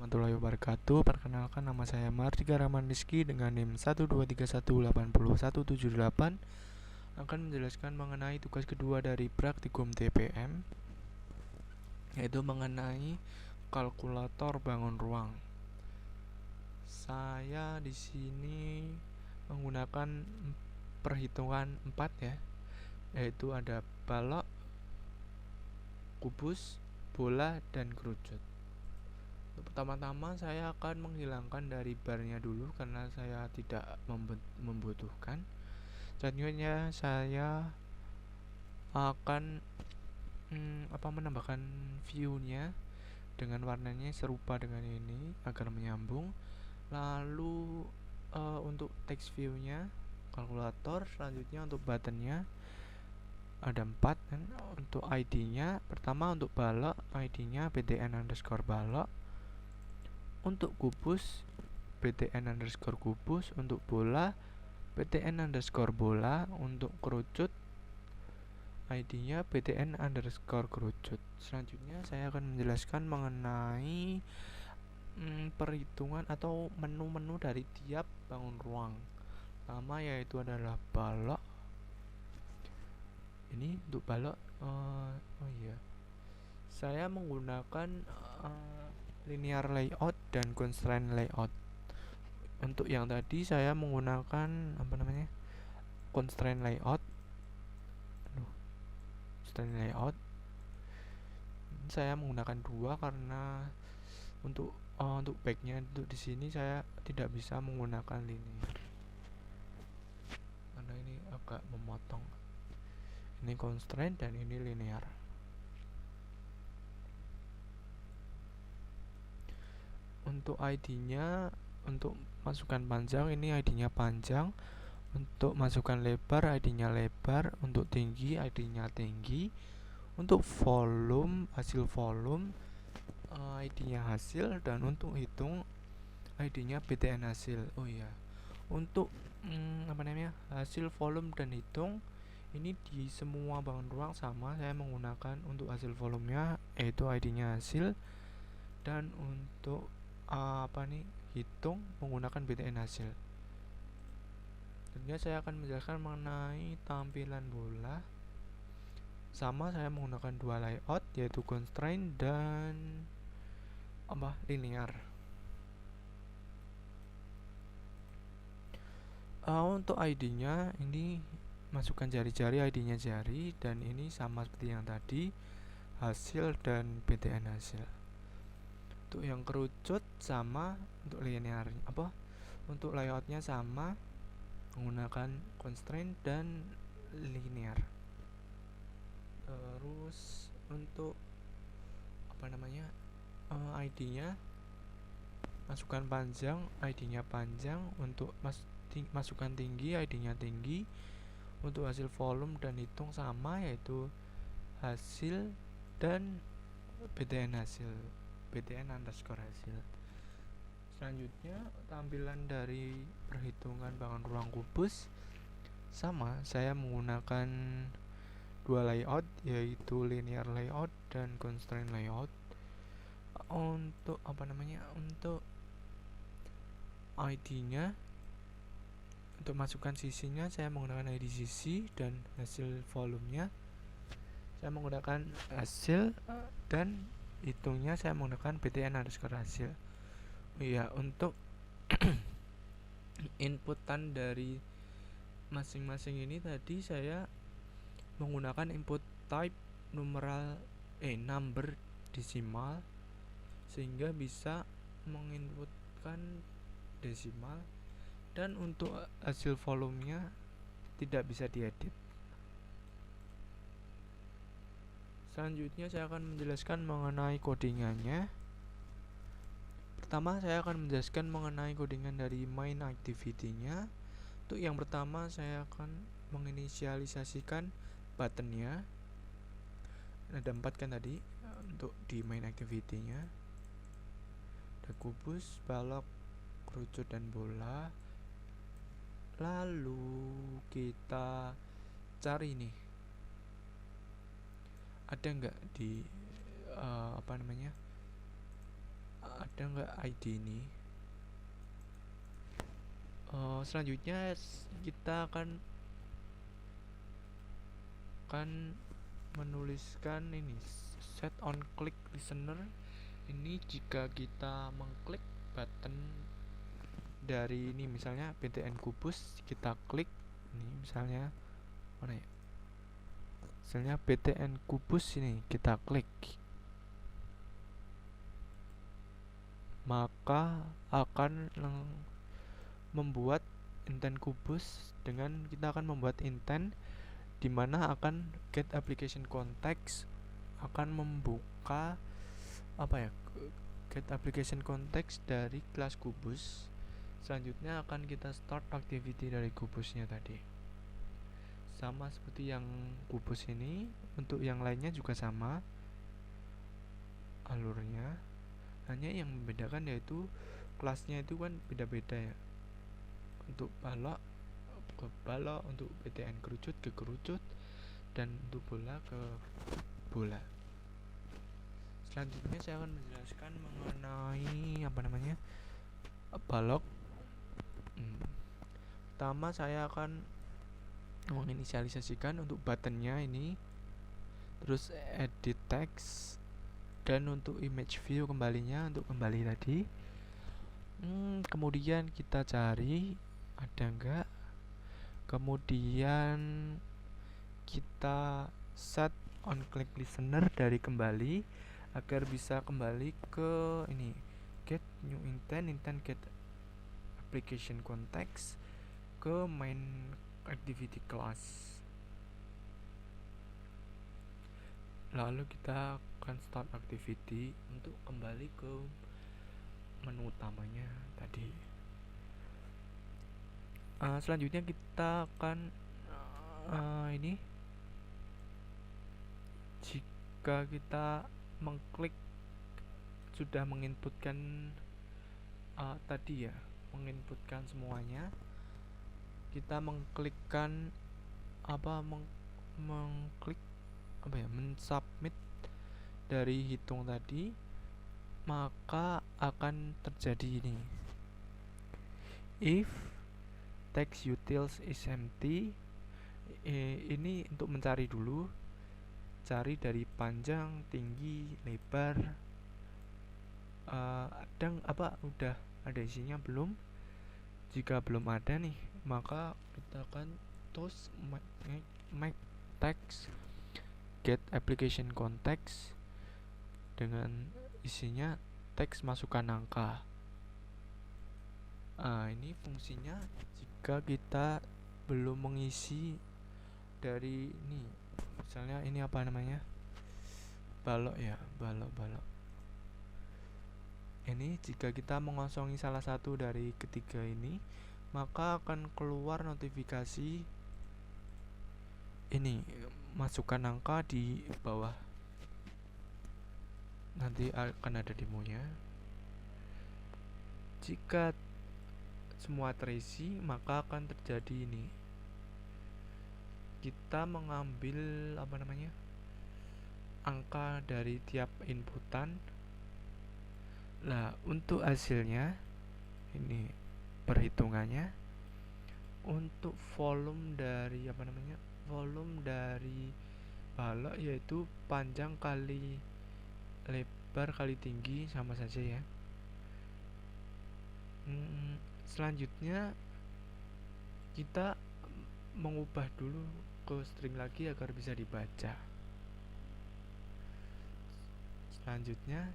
warahmatullahi wabarakatuh. Perkenalkan, nama saya Mardika Rahman Rizky dengan NIM 123180178, akan menjelaskan mengenai tugas kedua dari praktikum TPM, yaitu mengenai kalkulator bangun ruang. Saya di sini menggunakan perhitungan 4 ya, yaitu ada balok, kubus, bola, dan kerucut. Pertama-tama saya akan menghilangkan dari barnya dulu karena saya tidak membutuhkan. Selanjutnya saya akan menambahkan view-nya dengan warnanya serupa dengan ini agar menyambung. Lalu untuk text view-nya kalkulator. Selanjutnya untuk button-nya ada 4 kan. Untuk ID-nya pertama untuk balok, ID-nya btn_balok. Untuk kubus btn_kubus. Untuk bola btn_bola. Untuk kerucut ID-nya btn_kerucut. Selanjutnya saya akan menjelaskan mengenai perhitungan atau menu-menu dari tiap bangun ruang. Pertama yaitu adalah balok. Ini untuk balok saya menggunakan linear layout dan constraint layout. Untuk yang tadi saya menggunakan constraint layout. Saya menggunakan 2 karena untuk backnya untuk di sini saya tidak bisa menggunakan linear karena ini agak memotong. Ini constraint dan ini linear. Untuk ID-nya, untuk masukkan panjang ini ID-nya panjang. Untuk masukkan lebar ID-nya lebar. Untuk tinggi ID-nya tinggi. Untuk volume, hasil volume ID-nya hasil. Dan untuk hitung ID-nya btn hasil. Untuk hasil volume dan hitung ini di semua bangun ruang sama. Saya menggunakan untuk hasil volumenya yaitu ID-nya hasil. Dan untuk hitung menggunakan btn hasil. Selanjutnya saya akan menjelaskan mengenai tampilan bola. Sama, saya menggunakan 2 layout yaitu constraint dan linear. Untuk ID-nya ini masukkan jari-jari, ID-nya jari, dan ini sama seperti yang tadi, hasil dan btn hasil. Untuk yang kerucut sama, untuk linear untuk layoutnya sama, menggunakan constraint dan linear. Terus untuk ID-nya masukkan panjang, ID-nya panjang. Untuk masukkan tinggi, ID-nya tinggi. Untuk hasil volume dan hitung sama, yaitu hasil dan btn hasil, btn_hasil. Selanjutnya tampilan dari perhitungan bangun ruang kubus sama, saya menggunakan 2 layout yaitu linear layout dan constraint layout. Untuk untuk ID-nya, untuk masukkan sisinya saya menggunakan ID sisi, dan hasil volumenya saya menggunakan hasil, dan hitungnya saya menggunakan btn_hasil. Untuk inputan dari masing-masing ini tadi saya menggunakan input type number desimal sehingga bisa menginputkan desimal, dan untuk hasil volumenya tidak bisa diedit. Selanjutnya saya akan menjelaskan mengenai codingannya. Pertama saya akan menjelaskan mengenai codingan dari main activity-nya. Untuk yang pertama saya akan menginisialisasikan button-nya. Ada 4 kan tadi untuk di main activity-nya. Ada kubus, balok, kerucut, dan bola. Lalu kita cari nih, ada enggak di ada nggak ID ini. Selanjutnya kita akan menuliskan ini set on click listener. Ini jika kita mengklik button dari ini, misalnya BTN Kubus, kita klik ini, misalnya mana ya, misalnya BTN Kubus ini kita klik, maka akan membuat intent Kubus dengan kita akan membuat intent dimana akan get application context, akan membuka apa ya, get application context dari kelas Kubus. Selanjutnya akan kita start activity dari Kubusnya tadi, sama seperti yang Kubus ini. Untuk yang lainnya juga sama alurnya, hanya yang membedakan yaitu kelasnya itu kan beda-beda ya. Untuk balok ke balok, untuk BTN kerucut ke kerucut, dan untuk bola ke bola. Selanjutnya saya akan menjelaskan mengenai apa namanya, balok. Pertama saya akan menginisialisasikan untuk buttonnya ini, terus edit text, dan untuk image view kembalinya untuk kembali tadi. Kemudian kita cari ada enggak, kemudian kita set on click listener dari kembali agar bisa kembali ke ini, get new intent get application context ke main activity class. Lalu kita akan start activity untuk kembali ke menu utamanya tadi. Selanjutnya kita akan ini, jika kita mengklik sudah menginputkan tadi ya, menginputkan semuanya, kita mengklikkan mengklik mensubmit dari hitung tadi, maka akan terjadi ini, if text utils is empty. Ini untuk mencari dulu, cari dari panjang, tinggi, lebar, udah ada isinya belum. Jika belum ada nih, maka kita akan toast make text get application context dengan isinya teks masukkan angka. Ini fungsinya jika kita belum mengisi dari ini, misalnya ini apa namanya, balok ya, balok. Ini jika kita mengosongi salah satu dari ketiga ini, maka akan keluar notifikasi ini, masukkan angka di bawah. Nanti akan ada demonya. Jika semua terisi, maka akan terjadi ini, kita mengambil angka dari tiap inputan. Nah, untuk hasilnya ini perhitungannya untuk volume dari volume dari balok, yaitu panjang kali lebar kali tinggi, sama saja ya. Selanjutnya kita mengubah dulu ke string lagi agar bisa dibaca. Selanjutnya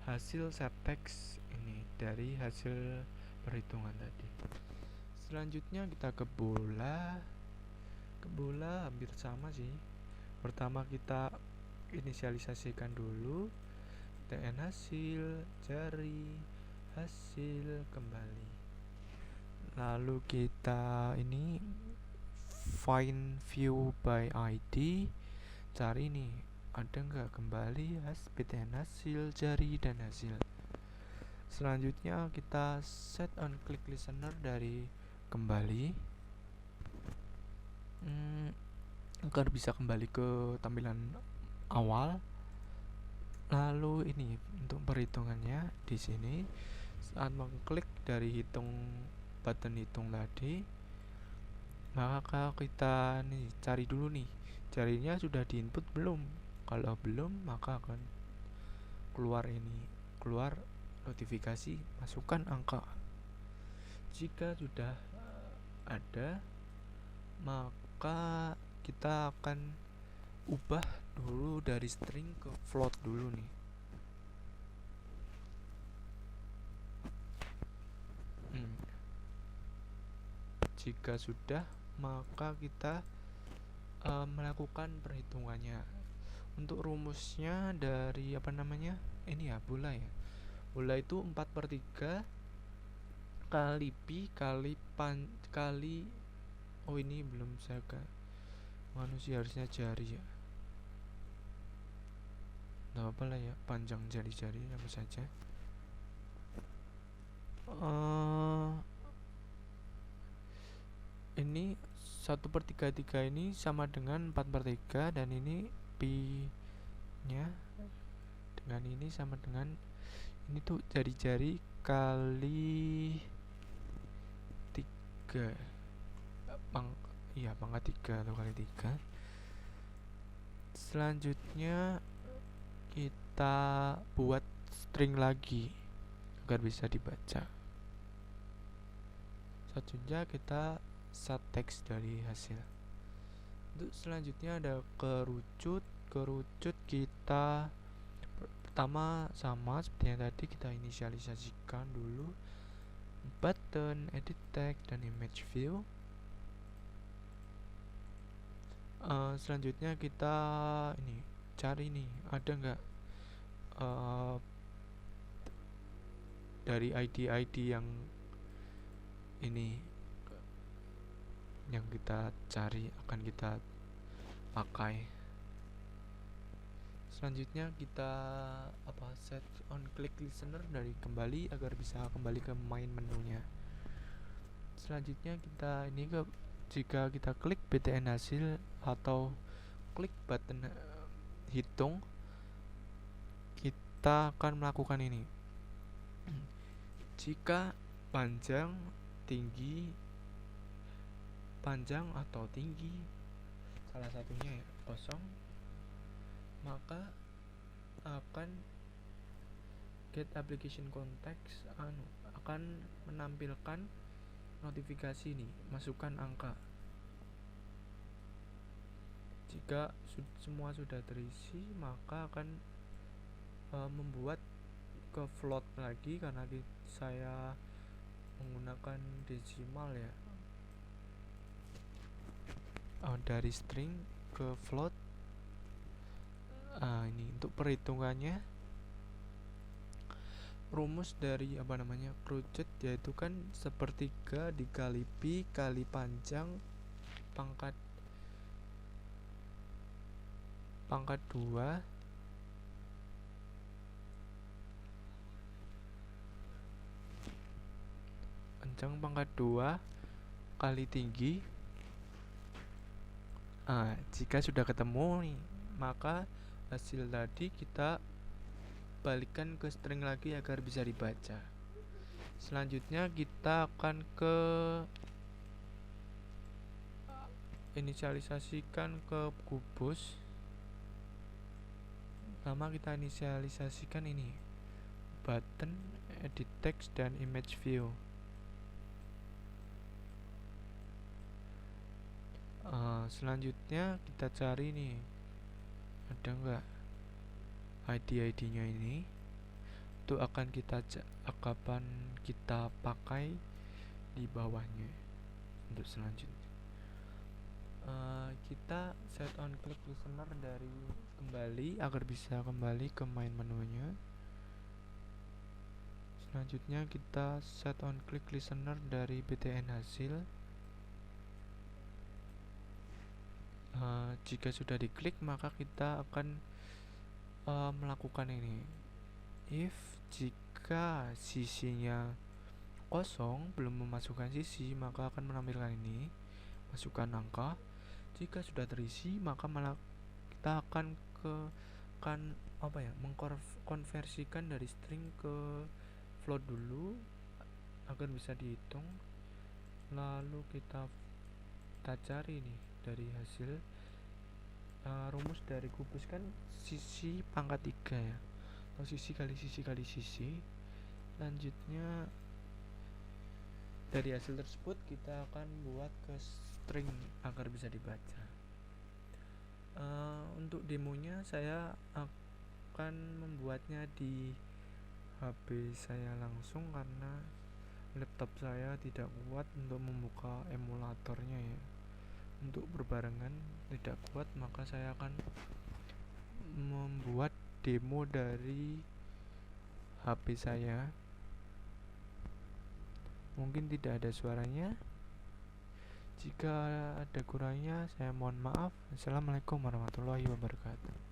hasil set text ini dari hasil perhitungan tadi. Selanjutnya kita ke bola. Hampir sama sih. Pertama kita inisialisasikan dulu TN hasil, cari hasil, kembali. Lalu kita ini find view by ID, cari nih ada nggak kembali BTN hasil, cari dan hasil. Selanjutnya kita set on click listener dari kembali agar bisa kembali ke tampilan awal. Lalu ini untuk perhitungannya di sini saat mengklik dari button hitung tadi, maka kita nih cari dulu nih jarinya sudah diinput belum. Kalau belum, maka akan keluar notifikasi masukkan angka. Jika sudah ada, maka kita akan ubah dulu dari string ke float dulu nih. Jika sudah, maka kita melakukan perhitungannya. Untuk rumusnya dari ini ya, bola ya. Bola itu 4/3 kali pi kali oh ini belum saya manusia harusnya jari ya. Nggak apa lah ya, panjang jari-jari apa saja. Ini 1/3 ini sama dengan 4/3, dan ini pi nya dengan ini sama dengan ini tuh jari-jari kali 3 pangkat 3 atau kali 3. Selanjutnya kita buat string lagi agar bisa dibaca. Selanjutnya kita set teks dari hasil. Untuk selanjutnya ada kerucut kita pertama sama seperti yang tadi, kita inisialisasikan dulu button, edit text, dan image view. Selanjutnya kita cari nih ada nggak dari ID yang yang kita cari akan kita pakai. Selanjutnya kita set on click listener dari kembali agar bisa kembali ke main menunya. Selanjutnya kita jika kita klik btn hasil atau klik button hitung, kita akan melakukan ini. Jika panjang atau tinggi salah satunya ya kosong, maka akan get application context akan menampilkan notifikasi nih, masukkan angka. Jika semua sudah terisi, maka akan membuat ke float lagi karena saya menggunakan desimal ya. Dari string ke float. Ini untuk perhitungannya, rumus dari kerucut yaitu kan 1/3 dikali pi kali panjang pangkat 2 panjang pangkat 2 kali tinggi. Jika sudah ketemu nih, maka hasil tadi kita balikkan ke string lagi agar bisa dibaca. Selanjutnya kita akan ke inisialisasikan ke kubus. Pertama kita inisialisasikan ini button, edit text, dan image view. Selanjutnya kita cari nih ada nggak ID-nya ini, itu akan kita pakai di bawahnya. Untuk selanjutnya kita set on click listener dari kembali agar bisa kembali ke main menunya. Selanjutnya kita set on click listener dari btn hasil. Jika sudah diklik, maka kita akan melakukan ini. If jika sisinya kosong, belum memasukkan sisi, maka akan menampilkan ini, masukkan angka. Jika sudah terisi, maka kita akan mengkonversikan dari string ke float dulu agar bisa dihitung. Lalu kita cari nih dari hasil rumus dari kubus kan sisi pangkat 3 ya, atau sisi kali sisi kali sisi. Selanjutnya dari hasil tersebut kita akan buat ke string agar bisa dibaca. Untuk demonya saya akan membuatnya di HP saya langsung karena laptop saya tidak kuat untuk membuka emulatornya ya. Untuk berbarengan tidak kuat, maka saya akan membuat demo dari HP saya. Mungkin tidak ada suaranya. Jika ada kurangnya saya mohon maaf. Assalamualaikum warahmatullahi wabarakatuh.